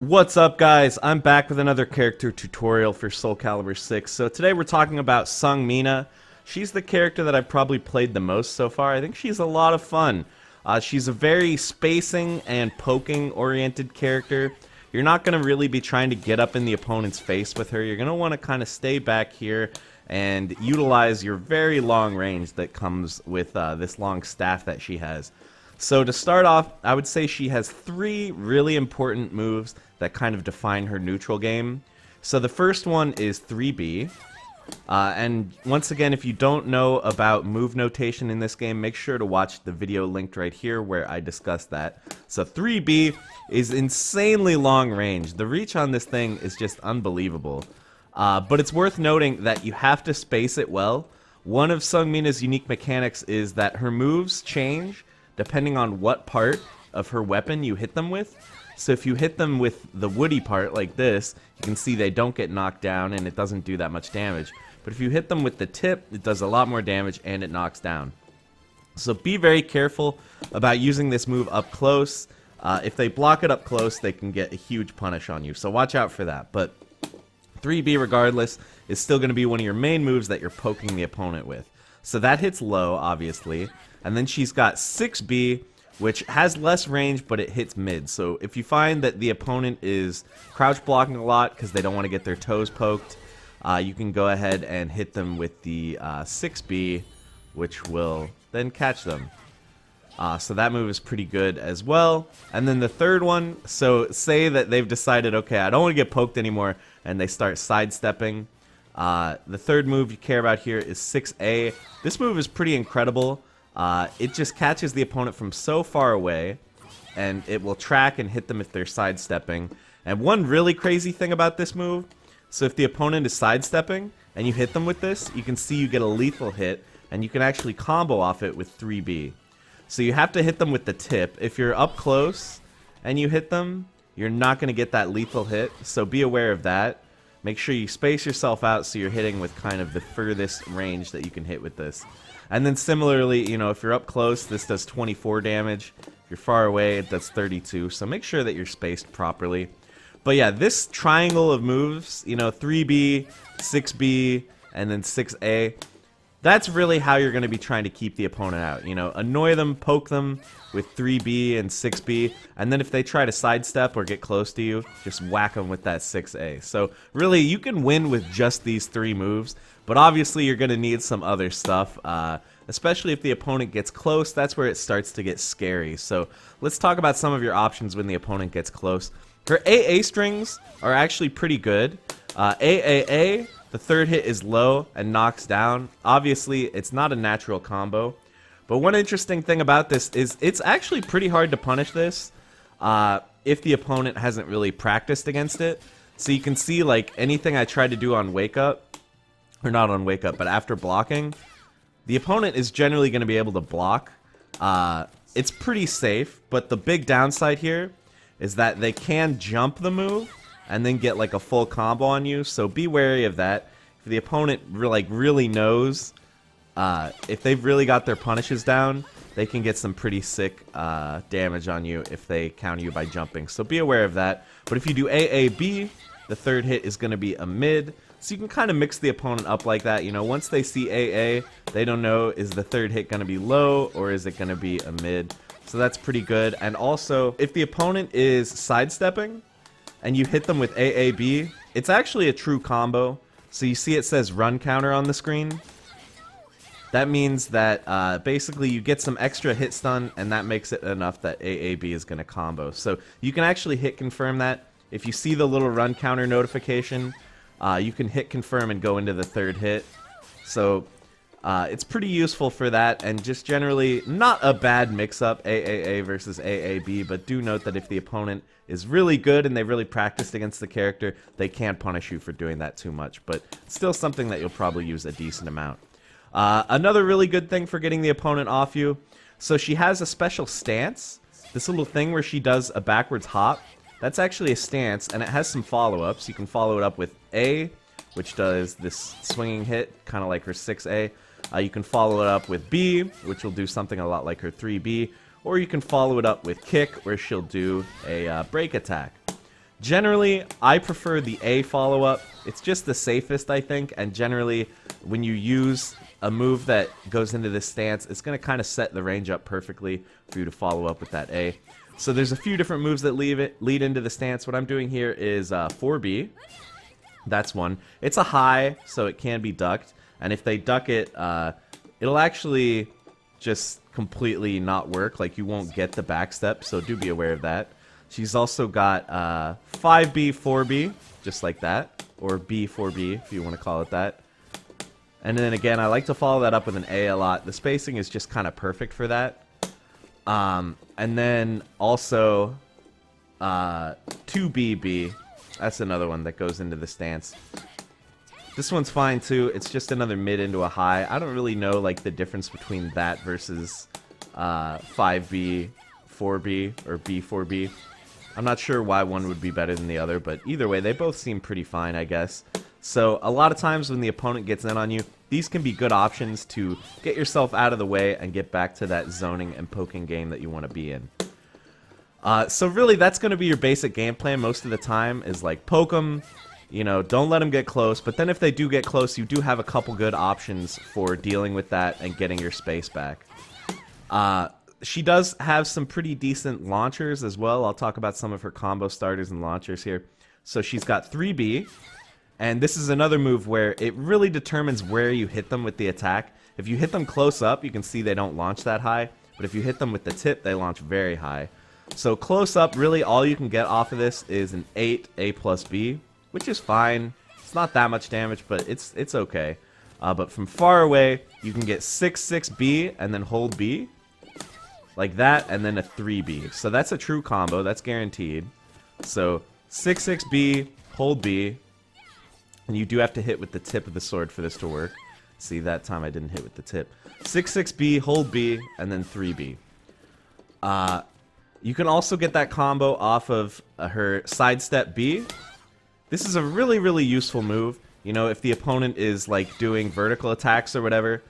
What's up, guys? I'm back with another character tutorial for Soulcalibur 6. So today we're talking about Seong. She's the character that I've probably played the most so far. I think she's a lot of fun. She's a very spacing and poking oriented character. You're not going to really be trying to get up in the opponent's face with her. You're going to want to kind of stay back here and utilize your very long range that comes with this long staff that she has. So to start off, I would say she has three really important moves that kind of define her neutral game. So the first one is 3B. And once again, if you don't know about move notation in this game, make sure to watch the video linked right here where I discuss that. So 3B is insanely long range. The reach on this thing is just unbelievable. But it's worth noting that you have to space it well. One of Seongmina's unique mechanics is that her moves change depending on what part of her weapon you hit them with. So if you hit them with the woody part like this, you can see they don't get knocked down and it doesn't do that much damage. But if you hit them with the tip, it does a lot more damage and it knocks down. So be very careful about using this move up close. If they block it up close, they can get a huge punish on you. So watch out for that. But 3B, regardless, is still going to be one of your main moves that you're poking the opponent with. So that hits low, obviously. And then she's got 6B, which has less range, but it hits mid. So if you find that the opponent is crouch blocking a lot because they don't want to get their toes poked, you can go ahead and hit them with the 6B, which will then catch them. So that move is pretty good as well. And then the third one, so say that they've decided, okay, I don't want to get poked anymore, and they start sidestepping. The third move you care about here is 6A. This move is pretty incredible. It just catches the opponent from so far away, and it will track and hit them if they're sidestepping. And one really crazy thing about this move, so if the opponent is sidestepping and you hit them with this, you can see you get a lethal hit, and you can actually combo off it with 3B. So you have to hit them with the tip. If you're up close and you hit them, you're not going to get that lethal hit, so be aware of that. Make sure you space yourself out so you're hitting with kind of the furthest range that you can hit with this. And then similarly, you know, if you're up close, this does 24 damage. If you're far away, it does 32. So make sure that you're spaced properly. But yeah, this triangle of moves, you know, 3B, 6B, and then 6A, that's really how you're going to be trying to keep the opponent out. You know, annoy them, poke them with 3B and 6B, and then if they try to sidestep or get close to you, just whack them with that 6A. So really, you can win with just these three moves, but obviously you're going to need some other stuff, especially if the opponent gets close. That's where it starts to get scary. So let's talk about some of your options when the opponent gets close. Her AA strings are actually pretty good. AAA, the third hit is low and knocks down. Obviously, it's not a natural combo. But one interesting thing about this is it's actually pretty hard to punish this if the opponent hasn't really practiced against it. So you can see, like, anything I tried to do on wake up, or not on wake up, but after blocking, the opponent is generally going to be able to block. It's pretty safe, but the big downside here is that they can jump the move and then get like a full combo on you, so be wary of that. If the opponent really knows, if they've really got their punishes down, they can get some pretty sick damage on you if they counter you by jumping, so be aware of that. But if you do AAB, the third hit is going to be a mid, so you can kind of mix the opponent up like that. You know, once they see AA, they don't know, is the third hit going to be low or is it going to be a mid? So that's pretty good. And also, if the opponent is sidestepping and you hit them with AAB, it's actually a true combo. So you see it says run counter on the screen. That means that basically you get some extra hit stun, and that makes it enough that AAB is going to combo. So you can actually hit confirm that. If you see the little run counter notification, you can hit confirm and go into the third hit. So it's pretty useful for that, and just generally not a bad mix-up, AAA versus AAB, but do note that if the opponent is really good and they really practiced against the character, they can punish you for doing that too much, but still something that you'll probably use a decent amount. Another really good thing for getting the opponent off you, so she has a special stance, this little thing where she does a backwards hop. That's actually a stance, and it has some follow-ups. You can follow it up with A, which does this swinging hit, kind of like her 6A. You can follow it up with B, which will do something a lot like her 3B, or you can follow it up with kick, where she'll do a break attack. Generally, I prefer the A follow-up. It's just the safest, I think, and generally, when you use a move that goes into this stance, it's going to kind of set the range up perfectly for you to follow up with that A. So there's a few different moves that lead into the stance. What I'm doing here is 4B. That's one. It's a high, so it can be ducked, and if they duck it, it'll actually just completely not work. Like, you won't get the back step, so do be aware of that. She's also got 5B, 4B, just like that, or B, 4B, if you want to call it that. And then again, I like to follow that up with an A a lot. The spacing is just kind of perfect for that. And then also 2BB, that's another one that goes into the stance. This one's fine too. It's just another mid into a high. I don't really know like the difference between that versus 5B, 4B, or B, 4B. I'm not sure why one would be better than the other, but either way, they both seem pretty fine, I guess. So a lot of times when the opponent gets in on you, these can be good options to get yourself out of the way and get back to that zoning and poking game that you want to be in. So really, that's going to be your basic game plan most of the time, is like poke them, you know, don't let them get close. But then if they do get close, you do have a couple good options for dealing with that and getting your space back. She does have some pretty decent launchers as well. I'll talk about some of her combo starters and launchers here. So she's got 3B. And this is another move where it really determines where you hit them with the attack. If you hit them close up, you can see they don't launch that high. But if you hit them with the tip, they launch very high. So close up, really all you can get off of this is an 8 A plus B, which is fine. It's not that much damage, but it's okay. But from far away, you can get 6-6B and then hold B. Like that, and then a 3B. So that's a true combo. That's guaranteed. So 6-6B, hold B. And you do have to hit with the tip of the sword for this to work. See, that time I didn't hit with the tip. 6-6B, hold B, and then 3B. You can also get that combo off of her sidestep B. This is a really, really useful move. You know, if the opponent is like doing vertical attacks or whatever,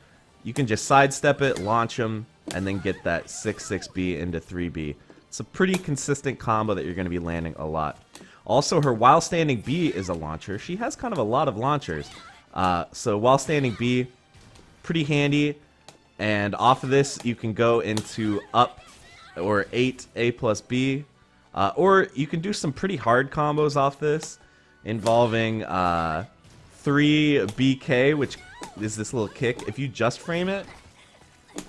you can just sidestep it, launch them, and then get that 6-6B into 3B. It's a pretty consistent combo that you're going to be landing a lot. Also, her while standing B is a launcher. She has kind of a lot of launchers. So while standing B, pretty handy. And off of this, you can go into up or 8 A plus B. Or you can do some pretty hard combos off this, involving 3 BK, which is this little kick. If you just frame it,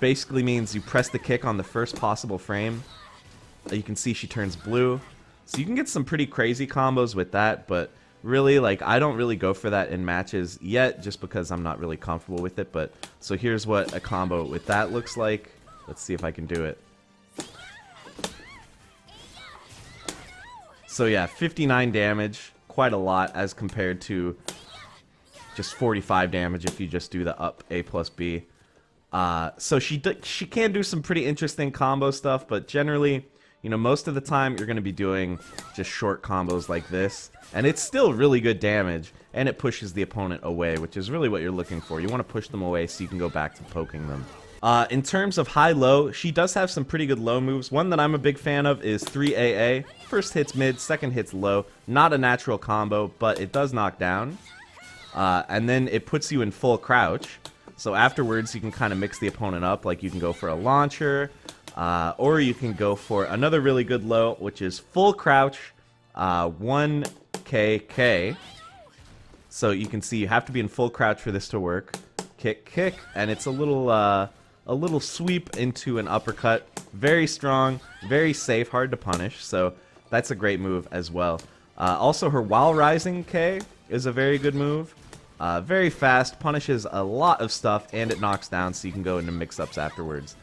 basically means you press the kick on the first possible frame. You can see she turns blue. So you can get some pretty crazy combos with that, but really, like, I don't really go for that in matches yet, just because I'm not really comfortable with it. But so here's what a combo with that looks like. Let's see if I can do it. So yeah, 59 damage, quite a lot as compared to just 45 damage if you just do the up A plus B. So she can do some pretty interesting combo stuff, but generally, you know, most of the time you're going to be doing just short combos like this. And it's still really good damage, and it pushes the opponent away, which is really what you're looking for. You want to push them away so you can go back to poking them. In terms of high-low, she does have some pretty good low moves. One that I'm a big fan of is 3AA. First hits mid, second hits low. Not a natural combo, but it does knock down. And then it puts you in full crouch. So afterwards, you can kind of mix the opponent up. Like, you can go for a launcher, or you can go for another really good low, which is full crouch, 1KK. So you can see you have to be in full crouch for this to work. Kick, kick, and it's a little sweep into an uppercut. Very strong, very safe, hard to punish. So that's a great move as well. Also, her while rising K is a very good move. Very fast, punishes a lot of stuff, and it knocks down, so you can go into mix-ups afterwards.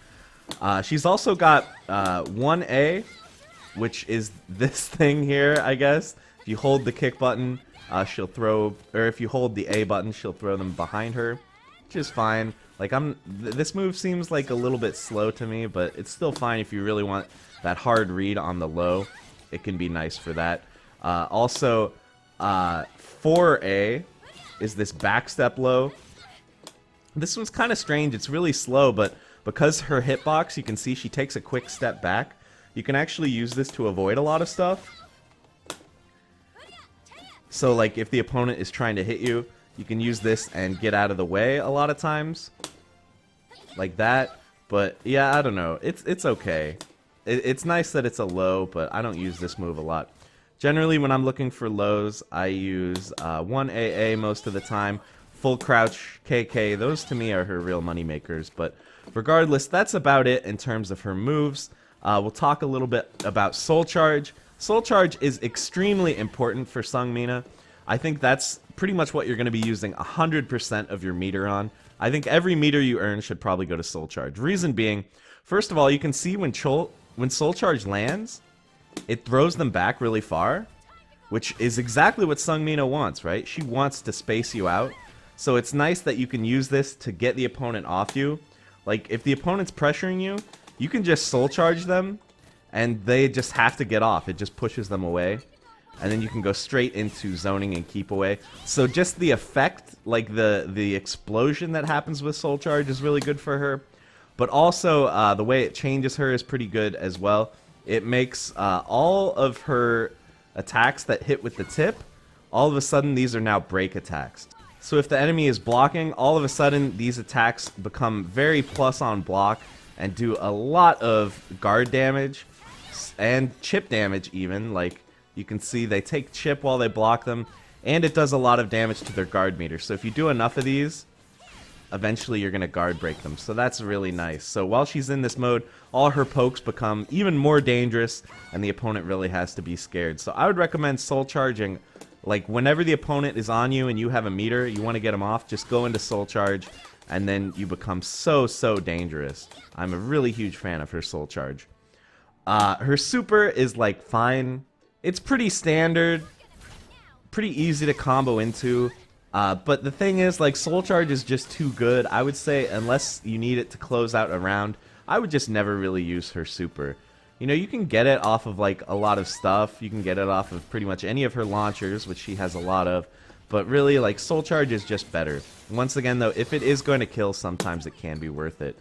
She's also got 1A, which is this thing here, I guess. If you hold the kick button, she'll throw, or if you hold the A button, she'll throw them behind her, which is fine. Like, this move seems like a little bit slow to me, but it's still fine if you really want that hard read on the low. It can be nice for that. Also, 4A is this backstep low. This one's kind of strange. It's really slow, but because her hitbox, you can see she takes a quick step back. You can actually use this to avoid a lot of stuff. So like if the opponent is trying to hit you, you can use this and get out of the way a lot of times. Like that. But yeah, I don't know. It's okay. It's nice that it's a low, but I don't use this move a lot. Generally, when I'm looking for lows, I use 1 AA most of the time. Full crouch, KK, those to me are her real money makers. But regardless, that's about it in terms of her moves. We'll talk a little bit about Soul Charge. Soul Charge is extremely important for Seong. I think that's pretty much what you're going to be using 100% of your meter on. I think every meter you earn should probably go to Soul Charge. Reason being, first of all, you can see when Soul Charge lands, it throws them back really far, which is exactly what Seong wants, right? She wants to space you out. So it's nice that you can use this to get the opponent off you. Like, if the opponent's pressuring you, you can just Soul Charge them, and they just have to get off. It just pushes them away. And then you can go straight into zoning and keep away. So just the effect, like the explosion that happens with Soul Charge is really good for her. But also, the way it changes her is pretty good as well. It makes all of her attacks that hit with the tip, all of a sudden these are now break attacks. So if the enemy is blocking, all of a sudden these attacks become very plus on block and do a lot of guard damage and chip damage even. Like, you can see they take chip while they block them, and it does a lot of damage to their guard meter. So if you do enough of these, eventually you're going to guard break them. So that's really nice. So while she's in this mode, all her pokes become even more dangerous, and the opponent really has to be scared. So I would recommend Soul Charging. Like, whenever the opponent is on you and you have a meter, you want to get them off, just go into Soul Charge, and then you become so dangerous. I'm a really huge fan of her Soul Charge. Her super is, like, fine. It's pretty standard, pretty easy to combo into. But the thing is, like, Soul Charge is just too good. I would say, unless you need it to close out a round, I would just never really use her super. You know, you can get it off of, like, a lot of stuff. You can get it off of pretty much any of her launchers, which she has a lot of. But really, like, Soul Charge is just better. Once again, though, if it is going to kill, sometimes it can be worth it.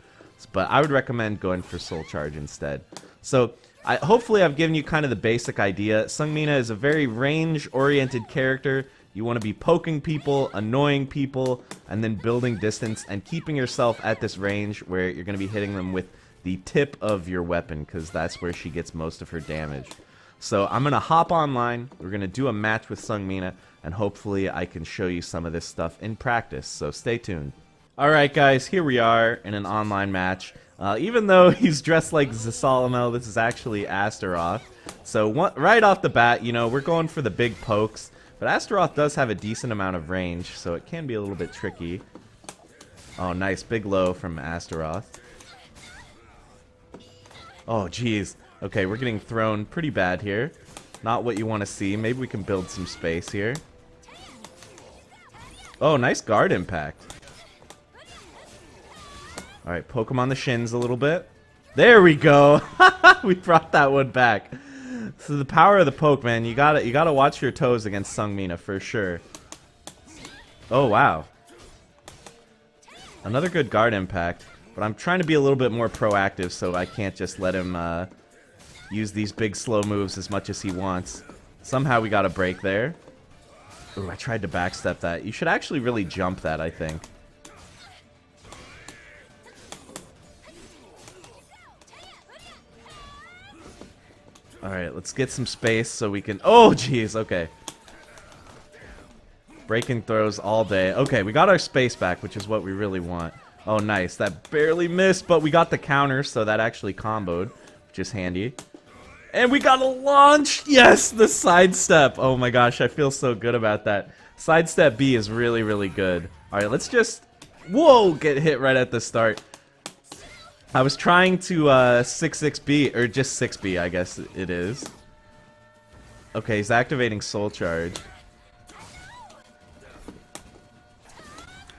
But I would recommend going for Soul Charge instead. So, hopefully I've given you kind of the basic idea. Seong is a very range-oriented character. You want to be poking people, annoying people, and then building distance and keeping yourself at this range where you're going to be hitting them with the tip of your weapon, because that's where she gets most of her damage. So I'm going to hop online. We're going to do a match with Seong, and hopefully I can show you some of this stuff in practice. So stay tuned. Alright guys, here we are in an online match. Even though he's dressed like Zasalamel, this is actually Astaroth. So right off the bat, you know, we're going for the big pokes. But Astaroth does have a decent amount of range, so it can be a little bit tricky. Oh, nice. Big low from Astaroth. Oh, jeez. Okay, we're getting thrown pretty bad here. Not what you want to see. Maybe we can build some space here. Oh, nice guard impact. Alright, poke him on the shins a little bit. There we go! We brought that one back. So the power of the poke, man, you gotta watch your toes against Seong for sure. Oh, wow. Another good guard impact. But I'm trying to be a little bit more proactive, so I can't just let him use these big slow moves as much as he wants. Somehow we got a break there. Ooh, I tried to backstep that. You should actually really jump that, I think. Alright, let's get some space so we can... Oh, jeez, okay. Breaking throws all day. Okay, we got our space back, which is what we really want. Oh, nice. That barely missed, but we got the counter, so that actually comboed, which is handy. And we got a launch! Yes, the sidestep! Oh my gosh, I feel so good about that. Sidestep B is really, really good. Alright, let's just... Whoa! Get hit right at the start. I was trying to 6-6B, or just 6B, I guess it is. Okay, he's activating Soul Charge.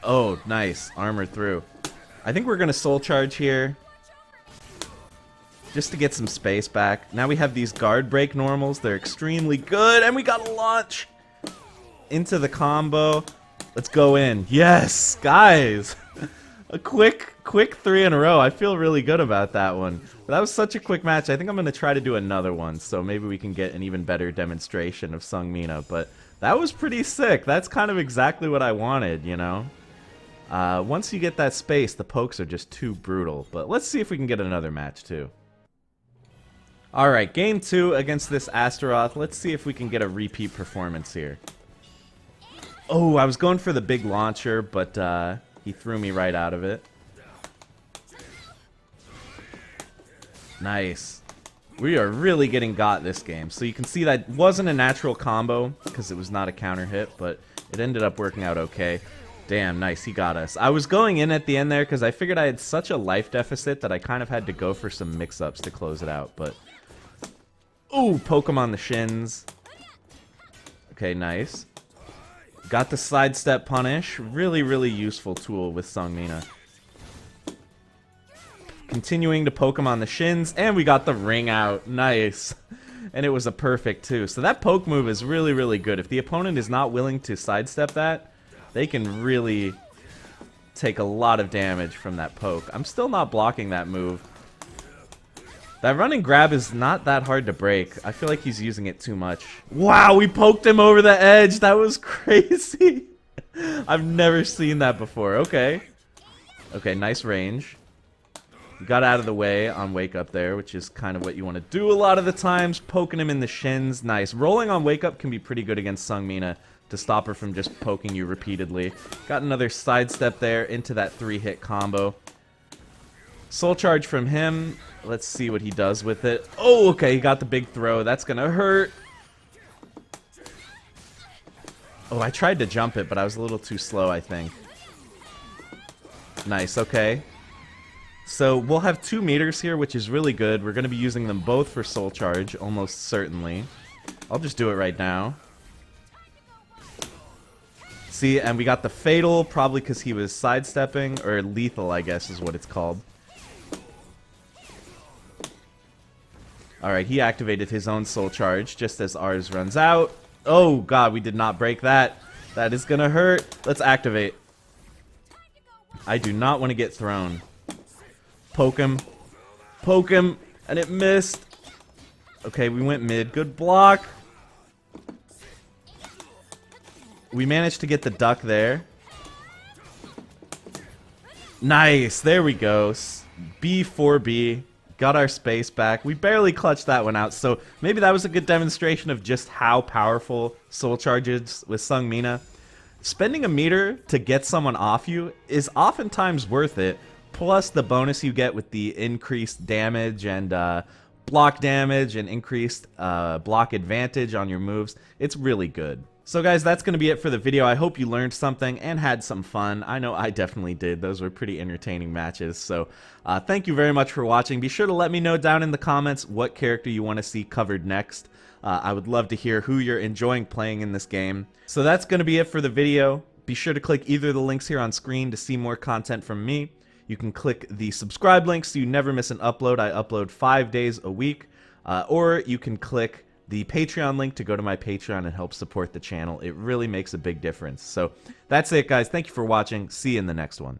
Oh, nice. Armor through. I think we're going to Soul Charge here. Just to get some space back. Now we have these guard break normals. They're extremely good. And we got a launch into the combo. Let's go in. Yes, guys. A quick 3 in a row. I feel really good about that one. But that was such a quick match. I think I'm going to try to do another one, so maybe we can get an even better demonstration of Seong Mina. But that was pretty sick. That's kind of exactly what I wanted, you know? Once you get that space, the pokes are just too brutal. But let's see if we can get another match, too. Alright, game 2 against this Astaroth. Let's see if we can get a repeat performance here. Oh, I was going for the big launcher, but he threw me right out of it. Nice. We are really getting got this game. So you can see that wasn't a natural combo because it was not a counter hit, but it ended up working out okay. Damn, nice. He got us. I was going in at the end there because I figured I had such a life deficit that I kind of had to go for some mix-ups to close it out, but... Ooh, poke him on the shins. Okay, nice. Got the sidestep punish. Really, really useful tool with Seong Mina. Continuing to poke him on the shins, and we got the ring out. Nice. And it was a perfect, too. So that poke move is really, really good. If the opponent is not willing to sidestep that, they can really take a lot of damage from that poke. I'm still not blocking that move. That running grab is not that hard to break. I feel like he's using it too much. Wow, we poked him over the edge. That was crazy. I've never seen that before. Okay. Okay, nice range. Got out of the way on wake up there, which is kind of what you want to do a lot of the times. Poking him in the shins. Nice. Rolling on wake up can be pretty good against Seong Mina to stop her from just poking you repeatedly. Got another sidestep there into that 3-hit combo. Soul charge from him. Let's see what he does with it. Oh, okay, he got the big throw. That's gonna hurt. Oh, I tried to jump it, but I was a little too slow, I think. Nice, okay. So we'll have 2 meters here, which is really good. We're gonna be using them both for soul charge, almost certainly. I'll just do it right now. See, and we got the fatal, probably because he was sidestepping, or lethal, I guess is what it's called. Alright, he activated his own soul charge just as ours runs out. Oh god, we did not break that. That is gonna hurt. Let's activate. I do not want to get thrown. Poke him. Poke him. And it missed. Okay, we went mid. Good block. We managed to get the duck there. Nice. There we go. B4B. Got our space back. We barely clutched that one out, so maybe that was a good demonstration of just how powerful Soul Charge is with Seong Mina. Spending a meter to get someone off you is oftentimes worth it, plus the bonus you get with the increased damage and block damage and increased block advantage on your moves. It's really good. So guys, that's going to be it for the video. I hope you learned something and had some fun. I know I definitely did. Those were pretty entertaining matches. So thank you very much for watching. Be sure to let me know down in the comments what character you want to see covered next. I would love to hear who you're enjoying playing in this game. So that's going to be it for the video. Be sure to click either of the links here on screen to see more content from me. You can click the subscribe link so you never miss an upload. I upload 5 days a week. Or you can click the Patreon link to go to my Patreon and help support the channel. It really makes a big difference. So that's it, guys. Thank you for watching. See you in the next one.